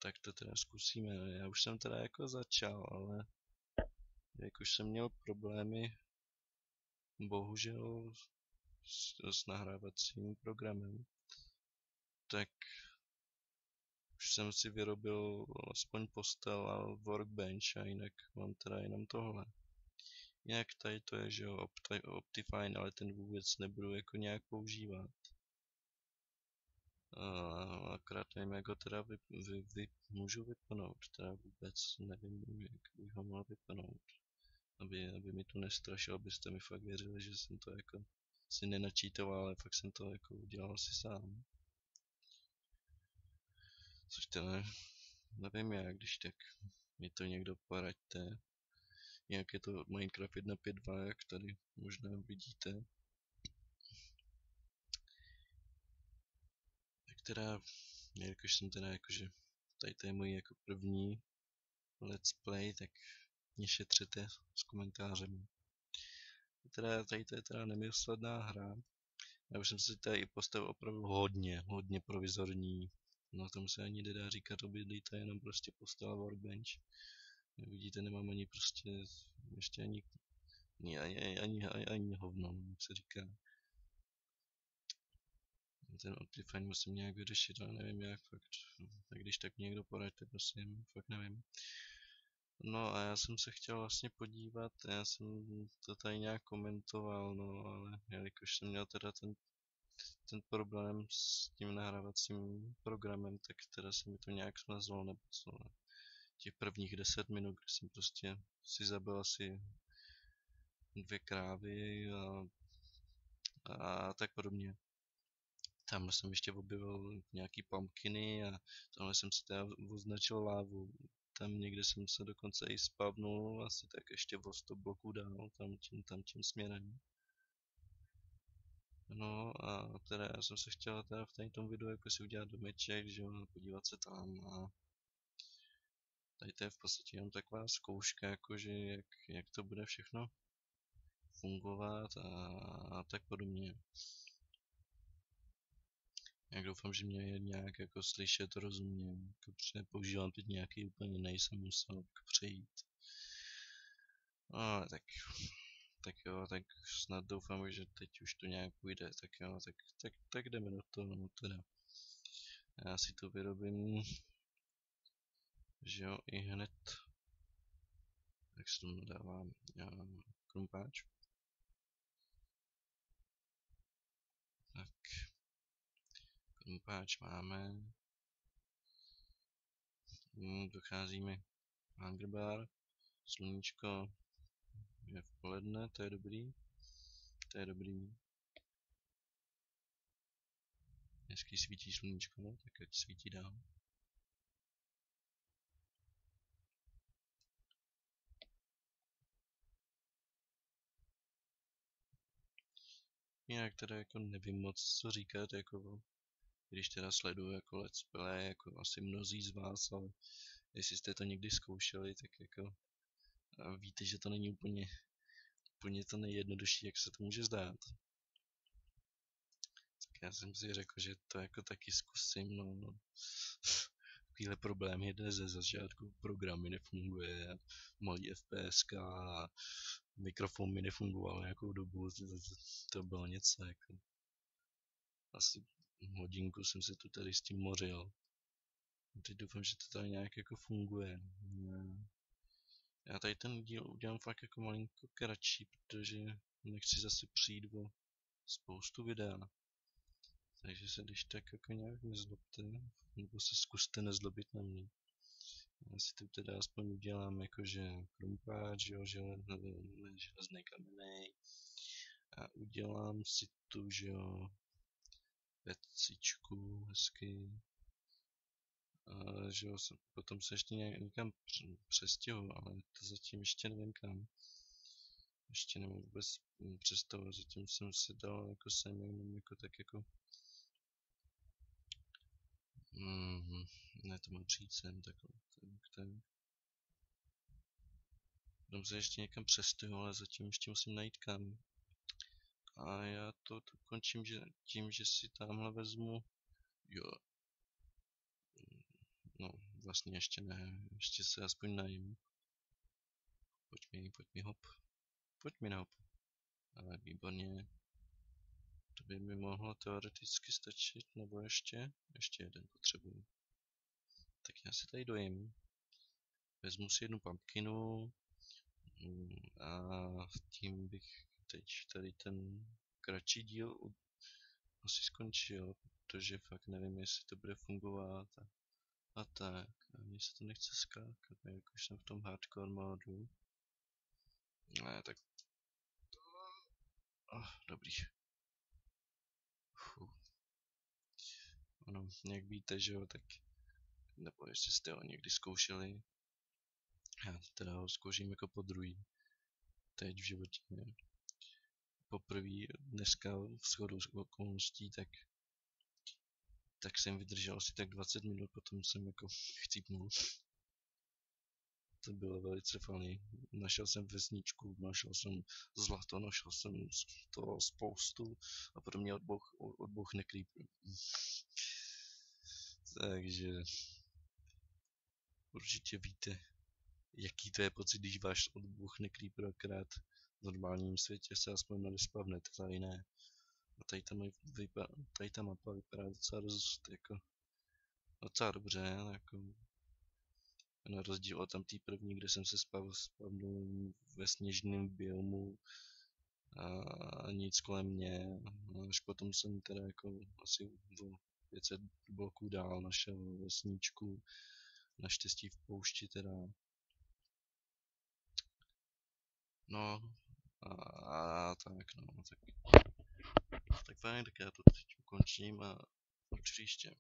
tak to teda zkusíme. Já už jsem teda jako začal, ale jak už jsem měl problémy, bohužel s nahrávacím programem, tak už jsem si vyrobil aspoň postel a workbench a jinak mám teda jenom tohle. Jinak tady to je, že jo, Optifine, ale ten vůbec nebudu jako nějak používat. Akorát nevím, jak ho teda můžu vypnout, teda vůbec nevím, jak bych ho mohl vypnout. Aby mi tu nestrašil, abyste mi fakt věřili, že jsem to jako si nenačítoval, ale fakt jsem to jako udělal si sám. Což teda nevím jak, když tak mi to někdo poraďte. Jak je to Minecraft 1.5.2, jak tady možná vidíte. Tak teda, jelikož jsem teda jakože tady to je můj jako první let's play, tak mě šetřete s komentářem. Teda, tady to je teda nemyslná hra. Já už jsem si tady i postavil opravdu hodně provizorní. No tomu se ani nedá říkat obydlí, to je jenom prostě postel workbench. Jak vidíte, nemám ani prostě, ještě ani hovno, jak se říká. Ten Optifine musím nějak vyřešit, ale nevím jak, fakt. Tak když tak mě někdo poraďte, prosím, fakt nevím. No a já jsem se chtěl vlastně podívat, já jsem to tady nějak komentoval, no ale jelikož jsem měl teda ten problém s tím nahrávacím programem, tak teda se mi to nějak smazlo, nebo co. Těch prvních 10 minut, kdy jsem prostě si zabil asi 2 krávy a tak podobně. Tam jsem ještě objevil nějaký pumpkiny a tamhle jsem si teda označil lávu. Tam někde jsem se dokonce i spavnul, asi tak ještě o 100 bloků dál, tam tím směrem. No a teda já jsem se chtěl teda v tom videu jako si udělat domeček, že jo, podívat se tam a tady to je v podstatě jenom taková zkouška, jakože jak to bude všechno fungovat a tak podobně. Jak doufám, že mě nějak jako slyšet rozumně, jako používám teď nějaký úplně nejsem musel jako přejít. No, tak jo, tak snad doufám, že teď už to nějak půjde, tak jo, tak jdeme do toho, no teda. Já si to vyrobím, že jo, i hned, jak se tomu dává, krumpáč. Tak, krumpáč máme. Dochází mi hungerbar, sluníčko je v poledne, to je dobrý. To je dobrý. Hezky svítí sluníčko, no, tak ať svítí dál. Jinak teda jako nevím moc co říkat, jako když teda sleduju jako let's play, jako asi mnozí z vás, ale jestli jste to někdy zkoušeli, tak jako víte, že to není úplně to nejjednodušší, jak se to může zdát. Tak já jsem si řekl, že to jako taky zkusím, no. Takovýhle problém jde ze začátku, program mi nefunguje, malý FPS a mikrofon mi nefungoval nějakou dobu, to bylo něco jako. Asi hodinku jsem se tu tady s tím mořil. Teď doufám, že to tady nějak jako funguje. Já tady ten díl udělám fakt jako malinko kratší, protože nechci zase přijít o spoustu videa. Takže se když tak jako nějak nezlobte, nebo se zkuste nezlobit na mě. Já si tu teda aspoň udělám jakože krumpáč, jo, železný kamenej. A udělám si tu, že jo, pecičku hezky. Že jo, potom se ještě někam přestěhu, ale to zatím ještě nevím kam. Ještě nemám vůbec představu, zatím jsem si dal jako sem jenom jako tak jako ne, to má přijít sem, tak. Potom se ještě někam přestěhu, ale zatím ještě musím najít kam. A já to končím tím, že si tamhle vezmu, jo, no, Vlastně ještě ne, ještě se aspoň najím. Pojď mi hop. Pojď mi na hop. Ale výborně. To by mi mohlo teoreticky stačit, nebo ještě jeden potřebuji. Tak já si tady dojím. Vezmu si jednu pumpkinu a tím bych teď tady ten kratší díl asi skončil, protože fakt nevím, jestli to bude fungovat a tak. A mně se to nechce skákat, jak už jsem v tom hardcore modu. Ne, tak... dobrý. Ono, jak víte, že jo, tak... Nebo jestli jste ho někdy zkoušeli. Já teda ho zkouším jako po druhý. Teď v životě. Poprvé dneska v shodu okolností, tak jsem vydržel asi tak 20 minut, potom jsem jako chcípnul. To bylo velice funny. Našel jsem vesničku, našel jsem zlato, našel jsem toho spoustu a potom mě odbouchne creeper. Takže určitě víte, jaký to je pocit, když váš odbouchne creeper, akorát v normálním světě se aspoň nespavnete, tady ne. A tady ta mapa vypadá docela dobře, jako na rozdíl od tam té první, kde jsem se spavnul ve sněžném biomu a nic kolem mě. Až potom jsem teda jako asi o 500 bloků dál našel vesničku, naštěstí v poušti teda. No a tak no, tak fajn, tak já to teď ukončím a příště.